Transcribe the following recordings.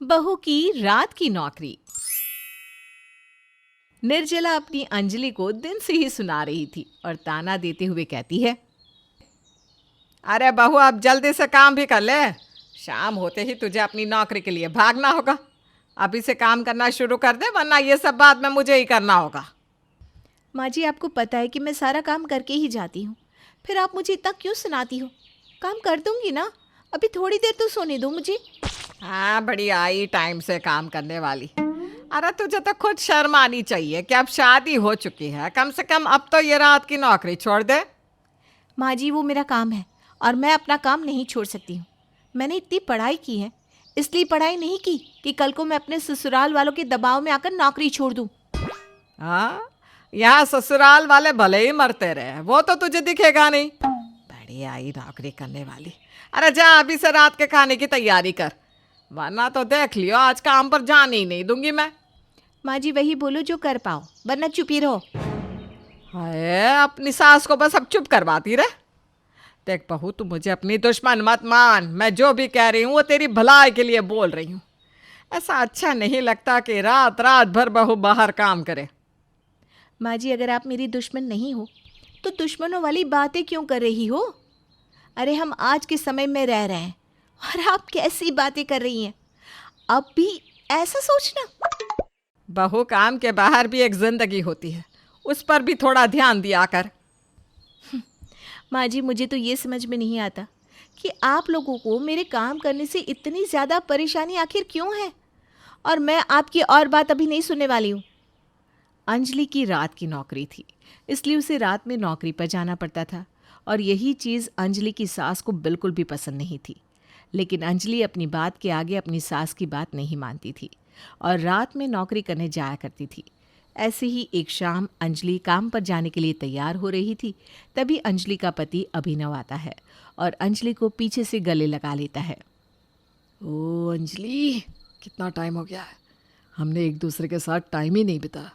बहू की रात की नौकरी। निर्जला अपनी अंजलि को दिन से ही सुना रही थी और ताना देते हुए कहती है, अरे बहू अब जल्दी से काम भी कर ले। शाम होते ही तुझे अपनी नौकरी के लिए भागना होगा। अभी से काम करना शुरू कर दे, वरना ये सब बाद में मुझे ही करना होगा। माँ जी, आपको पता है कि मैं सारा काम करके ही जाती हूँ, फिर आप मुझे इतना क्यों सुनाती हो? काम कर दूंगी ना, अभी थोड़ी देर तो सोने दो मुझे। हाँ, बड़ी आई टाइम से काम करने वाली। अरे तुझे तो खुद शर्म आनी चाहिए कि अब शादी हो चुकी है। कम से कम अब तो ये रात की नौकरी छोड़ दे। माँ जी, वो मेरा काम है और मैं अपना काम नहीं छोड़ सकती हूँ। मैंने इतनी पढ़ाई की है, इसलिए पढ़ाई नहीं की कि कल को मैं अपने ससुराल वालों के दबाव में आकर नौकरी छोड़ दूँ। हाँ, यहाँ ससुराल वाले भले ही मरते रहे, वो तो तुझे दिखेगा नहीं। बड़ी आई नौकरी करने वाली। अरे जा अभी से रात के खाने की तैयारी कर, वरना तो देख लियो आज काम पर जाने ही नहीं दूंगी मैं। माँ जी, वही बोलो जो कर पाओ, वरना चुप ही रहो। हाय, अपनी सास को बस अब चुप करवाती रहे। देख बहू, तू मुझे अपनी दुश्मन मत मान। मैं जो भी कह रही हूँ वो तेरी भलाई के लिए बोल रही हूँ। ऐसा अच्छा नहीं लगता कि रात रात भर बहू बाहर काम करे। माँ जी, अगर आप मेरी दुश्मन नहीं हो तो दुश्मनों वाली बातें क्यों कर रही हो? अरे हम आज के समय में रह रहे हैं और आप कैसी बातें कर रही हैं? अब भी ऐसा सोचना। बहू, काम के बाहर भी एक जिंदगी होती है, उस पर भी थोड़ा ध्यान दिया कर। माँ जी, मुझे तो ये समझ में नहीं आता कि आप लोगों को मेरे काम करने से इतनी ज़्यादा परेशानी आखिर क्यों है, और मैं आपकी और बात अभी नहीं सुनने वाली हूँ। अंजलि की रात की नौकरी थी, इसलिए उसे रात में नौकरी पर जाना पड़ता था और यही चीज़ अंजलि की सास को बिल्कुल भी पसंद नहीं थी। लेकिन अंजलि अपनी बात के आगे अपनी सास की बात नहीं मानती थी और रात में नौकरी करने जाया करती थी। ऐसे ही एक शाम अंजलि काम पर जाने के लिए तैयार हो रही थी, तभी अंजलि का पति अभिनव आता है और अंजलि को पीछे से गले लगा लेता है। ओ अंजलि, कितना टाइम हो गया है, हमने एक दूसरे के साथ टाइम ही नहीं बिताया।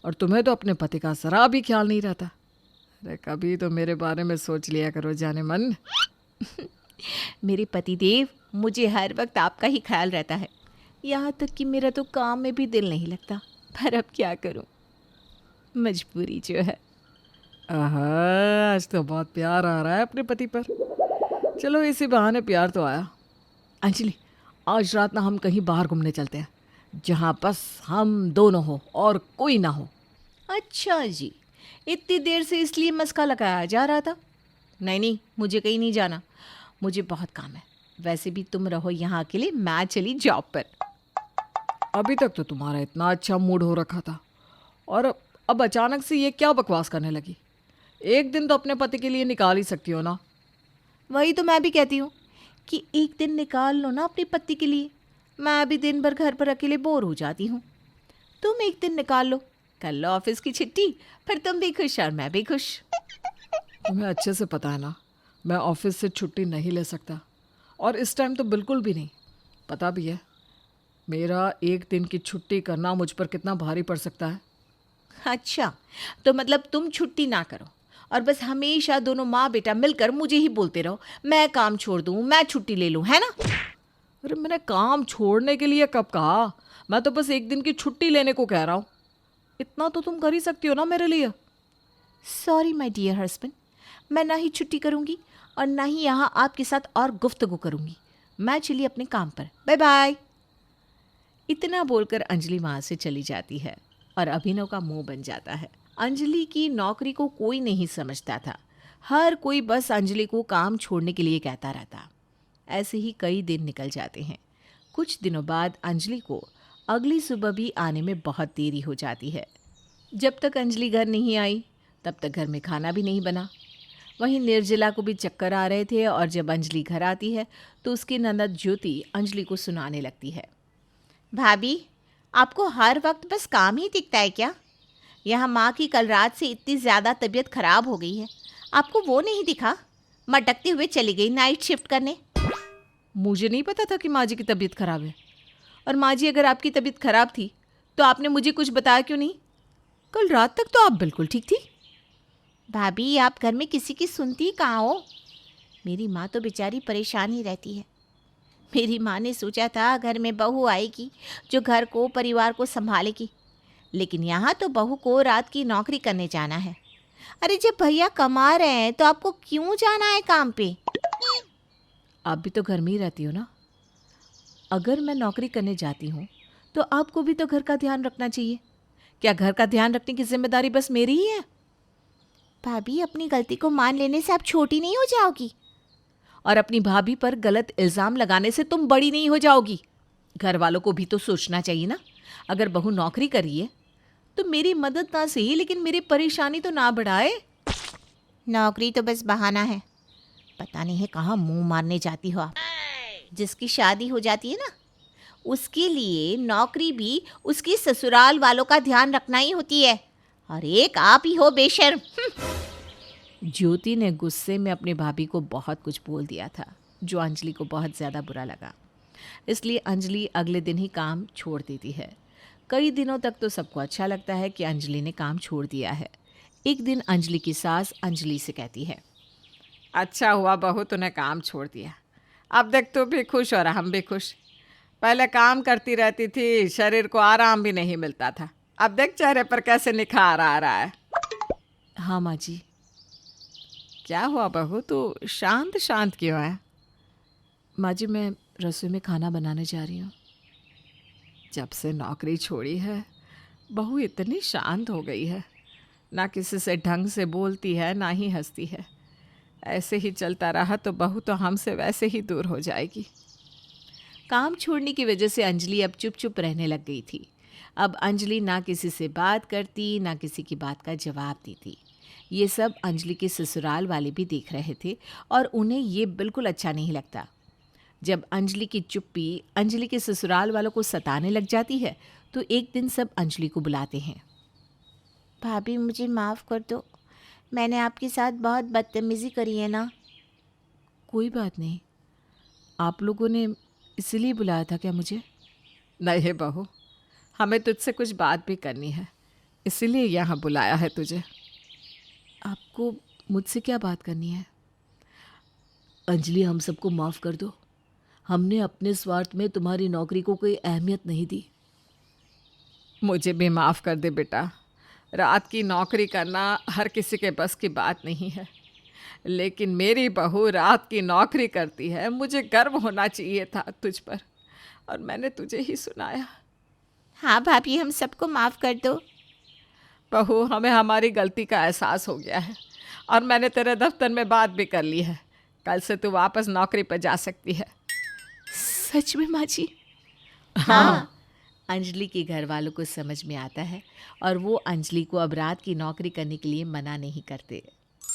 और तुम्हें तो अपने पति का जरा भी ख्याल नहीं रहता। अरे कभी तो मेरे बारे में सोच लिया करो जाने मन। मेरे पति देव, मुझे हर वक्त आपका ही ख्याल रहता है, यहाँ तक कि मेरा तो काम में भी दिल नहीं लगता, पर अब क्या करूँ, मजबूरी जो है। आहा, आज तो बहुत प्यार आ रहा है अपने पति पर। चलो इसी बहाने प्यार तो आया। अंजलि, आज रात ना हम कहीं बाहर घूमने चलते हैं, जहाँ बस हम दोनों हो और कोई ना हो। अच्छा जी, इतनी देर से इसलिए मस्का लगाया जा रहा था। नहीं नहीं, मुझे कहीं नहीं जाना, मुझे बहुत काम है। वैसे भी तुम रहो यहाँ अकेले, मैं चली जॉब पर। अभी तक तो तुम्हारा इतना अच्छा मूड हो रखा था, और अब अचानक से ये क्या बकवास करने लगी? एक दिन तो अपने पति के लिए निकाल ही सकती हो ना। वही तो मैं भी कहती हूँ कि एक दिन निकाल लो ना अपने पति के लिए। मैं भी दिन भर घर पर अकेले बोर हो जाती हूँ। तुम एक दिन निकाल लो, कर लो ऑफिस की छुट्टी, फिर तुम भी खुश और मैं भी खुश। तुम्हें अच्छे से पता है ना, मैं ऑफिस से छुट्टी नहीं ले सकता, और इस टाइम तो बिल्कुल भी नहीं। पता भी है मेरा एक दिन की छुट्टी करना मुझ पर कितना भारी पड़ सकता है। अच्छा, तो मतलब तुम छुट्टी ना करो और बस हमेशा दोनों माँ बेटा मिलकर मुझे ही बोलते रहो, मैं काम छोड़ दूँ, मैं छुट्टी ले लूँ, है ना? अरे मैंने काम छोड़ने के लिए कब कहा? मैं तो बस एक दिन की छुट्टी लेने को कह रहा हूँ। इतना तो तुम कर ही सकती हो ना मेरे लिए। सॉरी माय डियर हस्बैंड, मैं ना ही छुट्टी करूँगी और ना ही यहाँ आपके साथ और गुफ्तगू करूँगी। मैं चली अपने काम पर, बाय बाय। इतना बोलकर अंजलि वहाँ से चली जाती है और अभिनव का मुंह बन जाता है। अंजलि की नौकरी को कोई नहीं समझता था, हर कोई बस अंजलि को काम छोड़ने के लिए कहता रहता। ऐसे ही कई दिन निकल जाते हैं। कुछ दिनों बाद अंजलि को अगली सुबह भी आने में बहुत देरी हो जाती है। जब तक अंजलि घर नहीं आई तब तक घर में खाना भी नहीं बना। वहीं निर्जला को भी चक्कर आ रहे थे और जब अंजलि घर आती है तो उसकी ननद ज्योति अंजलि को सुनाने लगती है। भाभी, आपको हर वक्त बस काम ही दिखता है क्या? यहाँ माँ की कल रात से इतनी ज़्यादा तबीयत खराब हो गई है, आपको वो नहीं दिखा? मटकते हुए चली गई नाइट शिफ्ट करने। मुझे नहीं पता था कि माँ जी की तबीयत खराब है। और माँ जी, अगर आपकी तबीयत खराब थी तो आपने मुझे कुछ बताया क्यों नहीं? कल रात तक तो आप बिल्कुल ठीक थी। भाभी, आप घर में किसी की सुनती कहाँ हो? मेरी माँ तो बेचारी परेशान ही रहती है। मेरी माँ ने सोचा था घर में बहू आएगी जो घर को परिवार को संभालेगी, लेकिन यहाँ तो बहू को रात की नौकरी करने जाना है। अरे जब भैया कमा रहे हैं तो आपको क्यों जाना है काम पे? आप भी तो घर में ही रहती हो ना। अगर मैं नौकरी करने जाती हूँ तो आपको भी तो घर का ध्यान रखना चाहिए। क्या घर का ध्यान रखने की जिम्मेदारी बस मेरी ही है? भाभी, अपनी गलती को मान लेने से आप छोटी नहीं हो जाओगी, और अपनी भाभी पर गलत इल्ज़ाम लगाने से तुम बड़ी नहीं हो जाओगी। घर वालों को भी तो सोचना चाहिए ना। अगर बहू नौकरी कर रही है तो मेरी मदद ना सही, लेकिन मेरी परेशानी तो ना बढ़ाए। नौकरी तो बस बहाना है। पता नहीं है कहाँ मुंह मारने जाती हो आप। जिसकी शादी हो जाती है ना, उसके लिए नौकरी भी उसकी ससुराल वालों का ध्यान रखना ही होती है, और एक आप ही हो बेशर्म। ज्योति ने गुस्से में अपनी भाभी को बहुत कुछ बोल दिया था, जो अंजलि को बहुत ज़्यादा बुरा लगा। इसलिए अंजलि अगले दिन ही काम छोड़ देती है। कई दिनों तक तो सबको अच्छा लगता है कि अंजलि ने काम छोड़ दिया है। एक दिन अंजलि की सास अंजलि से कहती है, अच्छा हुआ बहू तूने काम छोड़ दिया। अब देख तू भी खुश और हम भी खुश। पहले काम करती रहती थी, शरीर को आराम भी नहीं मिलता था। अब देख चेहरे पर कैसे निखार आ रहा है। हाँ माँ जी। क्या हुआ बहू, तू शांत शांत क्यों है? माँ जी, मैं रसोई में खाना बनाने जा रही हूँ। जब से नौकरी छोड़ी है बहू इतनी शांत हो गई है। ना किसी से ढंग से बोलती है, ना ही हंसती है। ऐसे ही चलता रहा तो बहू तो हमसे वैसे ही दूर हो जाएगी। काम छोड़ने की वजह से अंजलि अब चुप चुप रहने लग गई थी। अब अंजलि ना किसी से बात करती, ना किसी की बात का जवाब देती। ये सब अंजलि के ससुराल वाले भी देख रहे थे और उन्हें ये बिल्कुल अच्छा नहीं लगता। जब अंजलि की चुप्पी अंजलि के ससुराल वालों को सताने लग जाती है तो एक दिन सब अंजलि को बुलाते हैं। भाभी, मुझे माफ़ कर दो, मैंने आपके साथ बहुत बदतमीज़ी करी है ना। कोई बात नहीं। आप लोगों ने इसीलिए बुलाया था क्या मुझे? नहीं बहू, हमें तुझसे कुछ बात भी करनी है, इसीलिए यहाँ बुलाया है तुझे। आपको मुझसे क्या बात करनी है? अंजलि, हम सबको माफ़ कर दो। हमने अपने स्वार्थ में तुम्हारी नौकरी को कोई अहमियत नहीं दी। मुझे भी माफ़ कर दे बेटा। रात की नौकरी करना हर किसी के बस की बात नहीं है, लेकिन मेरी बहू रात की नौकरी करती है। मुझे गर्व होना चाहिए था तुझ पर, और मैंने तुझे ही सुनाया। हाँ भाभी, हम सबको माफ़ कर दो। बहू, हमें हमारी गलती का एहसास हो गया है, और मैंने तेरे दफ्तर में बात भी कर ली है। कल से तू वापस नौकरी पर जा सकती है। सच में माँ जी? हाँ। अंजलि के घर वालों को समझ में आता है और वो अंजलि को अब रात की नौकरी करने के लिए मना नहीं करते।